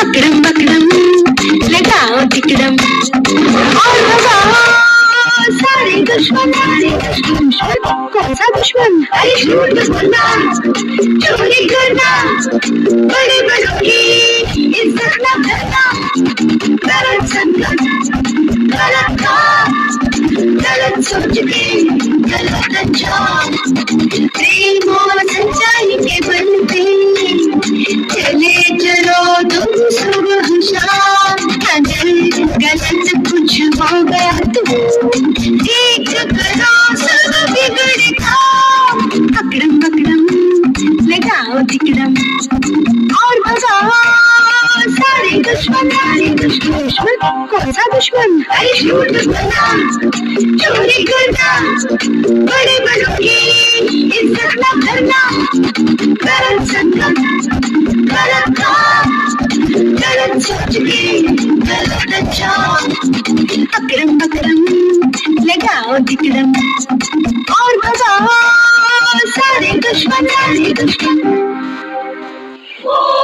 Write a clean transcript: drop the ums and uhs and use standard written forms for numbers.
अकड़म बकड़म लगाओ टिकड़म और मजा सारे दुश्मन कौन सा दुश्मन? अरे झूठ बोलना, चोरी करना, बड़े बड़ों की इज्जत न करना, गलत संगत, गलत काम, गलत सोच के गलत अंजाम, प्रेम और सच्चाई के बल पे चले चलो तुम सुबह शाम, अगर गलत कुछ हो गया तो ठीक करो सब बिगड़ेगा। अकड़म बकड़म लगाओ टिकड़म और मजा सारे दुश्मन कौन सा दुश्मन? अरे झूठ बोलना, चोरी करना, बड़े बड़ों की इज्जत न करना, गलत संगत, गलत काम, गलत सोच के गलत अंजाम, अकड़म बकड़म लगाओ टिकड़म और मजा सारे दुश्मन